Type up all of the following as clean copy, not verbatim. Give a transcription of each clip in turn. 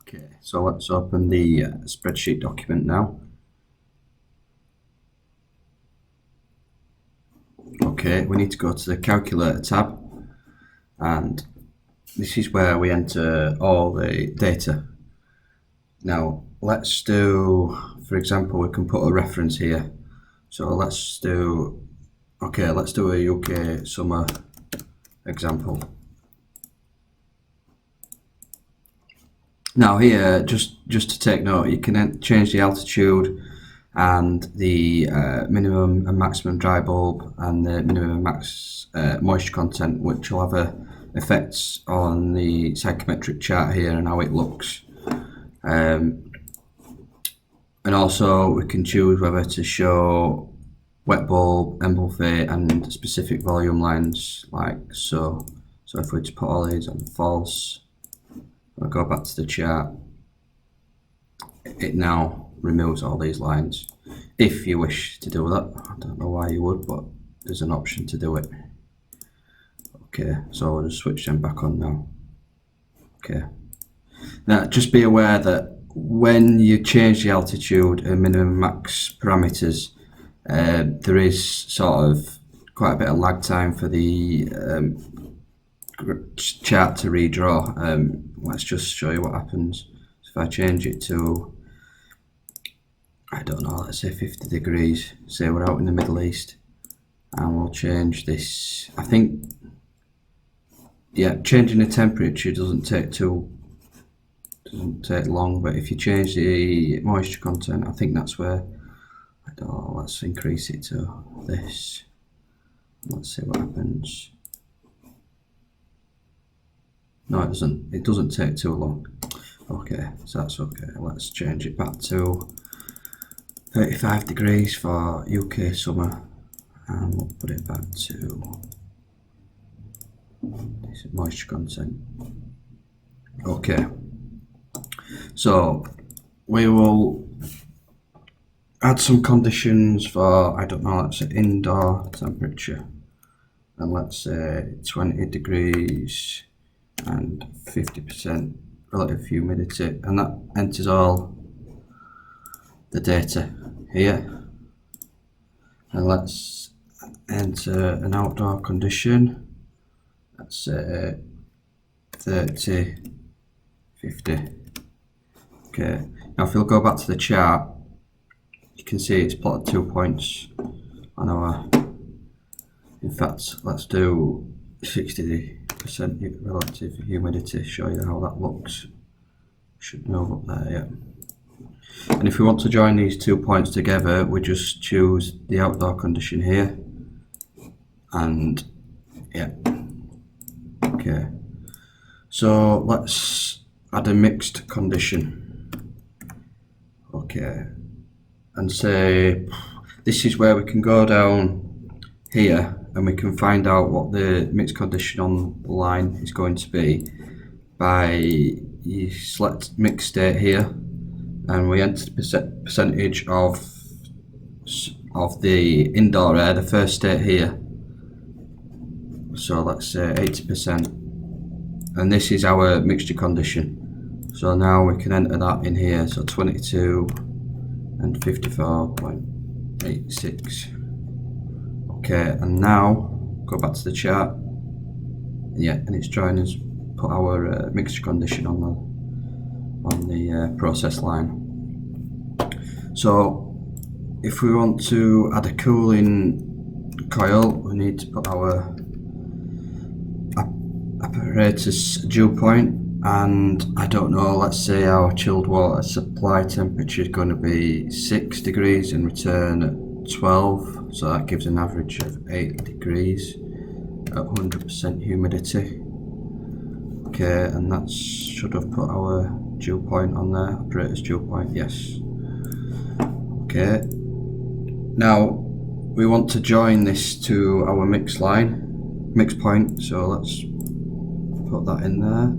Okay, so let's open the spreadsheet document now. Okay, we need to go to the calculator tab, and this is where we enter all the data. Now let's do, for example, we can put a reference here. So let's do a UK summer example. Now here, just to take note, you can change the altitude and the minimum and maximum dry bulb and the minimum and max moisture content, which will have effects on the psychrometric chart here and how it looks. And also we can choose whether to show wet bulb, engulfate and specific volume lines like so. So if we just put all these on false, I'll go back to the chart, it now removes all these lines. If you wish to do that, I don't know why you would, but there's an option to do it. Okay, so I'll just switch them back on now. Okay, now just be aware that when you change the altitude and minimum max parameters, there is sort of quite a bit of lag time for the chart to redraw. Let's just show you what happens. So if I change it to, I don't know, let's say 50 degrees, say we're out in the Middle East, and we'll change this. I think, yeah, changing the temperature doesn't take long, but if you change the moisture content, I think that's where, I don't know, let's increase it to this. Let's see what happens. No, it doesn't take too long. Okay, so that's okay. Let's change it back to 35 degrees for UK summer, and we'll put it back to this moisture content. Okay, so we will add some conditions for, I don't know, let's say indoor temperature, and let's say 20 degrees and 50% relative humidity, and that enters all the data here. And let's enter an outdoor condition, let's say 30, 50. Okay, now if you'll go back to the chart, you can see it's plotted 2 points on our, in fact let's do 60% relative humidity, show you how that looks. Should move up there, yeah. And if we want to join these 2 points together, we just choose the outdoor condition here, and yeah. Okay, so let's add a mixed condition. Okay, and say this is where we can go down here and we can find out what the mixed condition on the line is going to be by, you select mixed state here, and we enter the percentage of the indoor air, the first state here. So let's say 80%, and this is our mixture condition. So now we can enter that in here, so 22 and 54.86. Okay, and now go back to the chart. Yeah, and it's trying to put our mixture condition on the process line. So if we want to add a cooling coil, we need to put our apparatus dew point, and I don't know, let's say our chilled water supply temperature is going to be 6 degrees and return at 12, so that gives an average of 8 degrees at 100% humidity. Okay, and that should have put our dew point on there, apparatus dew point, yes. Okay, now we want to join this to our mix point, so let's put that in there.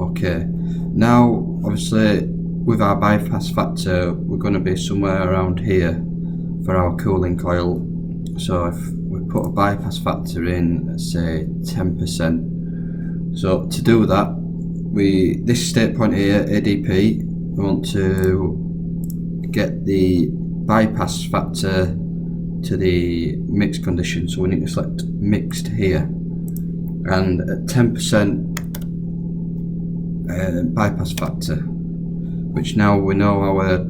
Okay, now obviously with our bypass factor we're going to be somewhere around here for our cooling coil. So if we put a bypass factor in, let's say 10%. So to do that, this state point here, ADP, we want to get the bypass factor to the mixed condition, so we need to select mixed here, and at 10% bypass factor, which now we know our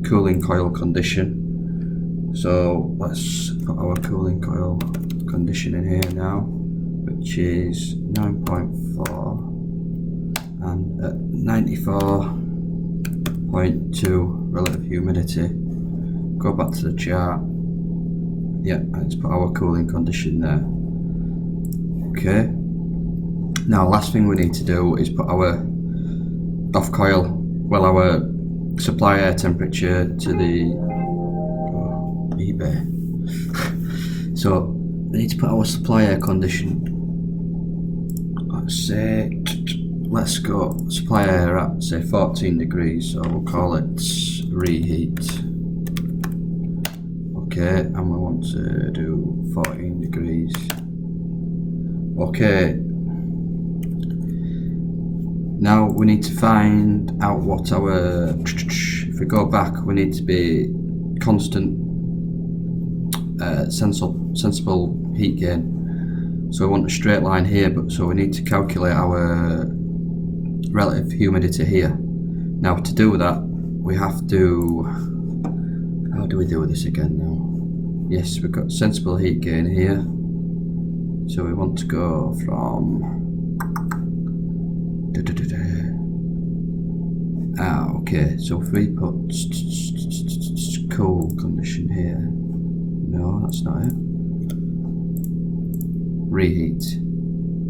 cooling coil condition. So let's put our cooling coil condition in here now, which is 9.4 and at 94.2 relative humidity. Go back to the chart. Yeah, and let's put our cooling condition there. Okay. Now, last thing we need to do is put our off coil, well, our supply air temperature to the eBay. So we need to put our supply air condition. Let's go supply air at say 14 degrees. So we'll call it reheat. Okay, and we want to do 14 degrees. Okay. Now we need to find out what our, if we go back, we need to be constant sensible heat gain. So we want a straight line here, but so we need to calculate our relative humidity here. Now to do that, we have to, how do we do this again now? Yes, we've got sensible heat gain here. So we want to go from okay, so if we put cool condition here, no, that's not it. Reheat,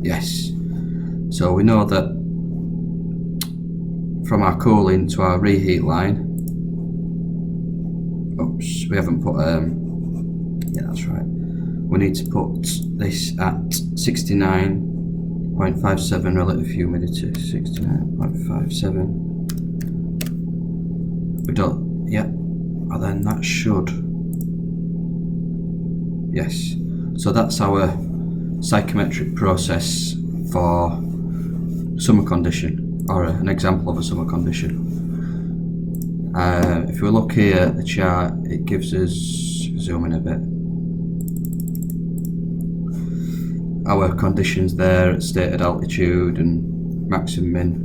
yes. So we know that from our cooling to our reheat line, oops, we haven't put yeah, that's right, we need to put this at 69.57 relative humidity. 69.57. We don't, yeah, and then that should, yes. So that's our psychrometric process for summer condition, or an example of a summer condition. If we look here at the chart, it gives us, zoom in a bit, our conditions there at stated altitude and maximum min,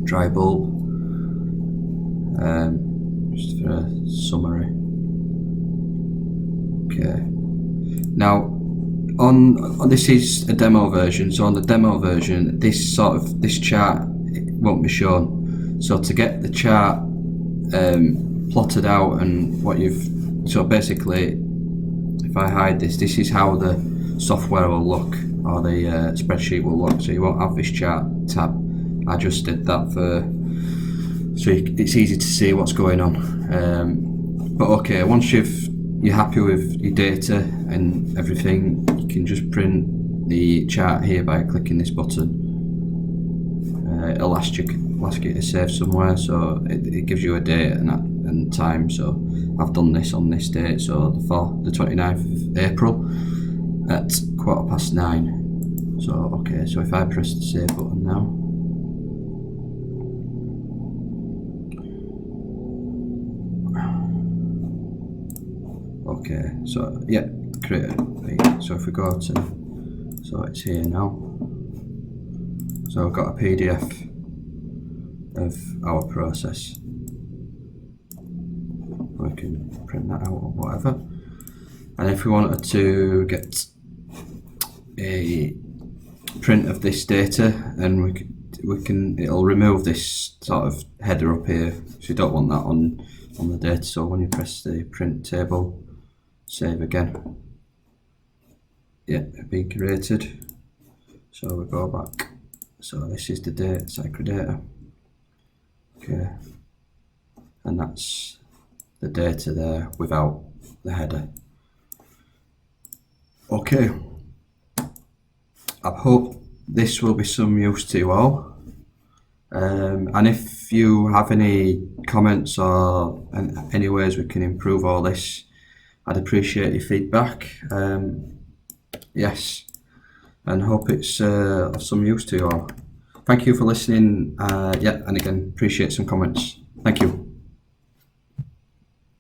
dry bulb, just for a summary. Okay. Now, on this is a demo version. So on the demo version, this chart won't be shown. So to get the chart plotted out and what you've, so basically, if I hide this, this is how the software will look, or the spreadsheet will look. So you won't have this chart tab. I just did that so it's easy to see what's going on. But okay, once you're happy with your data and everything, you can just print the chart here by clicking this button. It'll ask you to save somewhere, so it gives you a date and time. So I've done this on this date, so the 29th of April at 9:15. So okay, so if I press the save button now, okay, so yeah, create it. So if we go to, so it's here now. So I've got a PDF of our process. We can print that out or whatever. And if we wanted to get a print of this data, then we can it'll remove this sort of header up here. So you don't want that on the data. So when you press the print table, save again. Yeah, being created. So we go back. So this is the data, Psychrodata. Okay, and that's the data there without the header. Okay, I hope this will be some use to you all. And if you have any comments or any ways we can improve all this, I'd appreciate your feedback. Yes, and hope it's of some use to you all. thank you for listening. Yeah, and again, appreciate some comments. Thank you.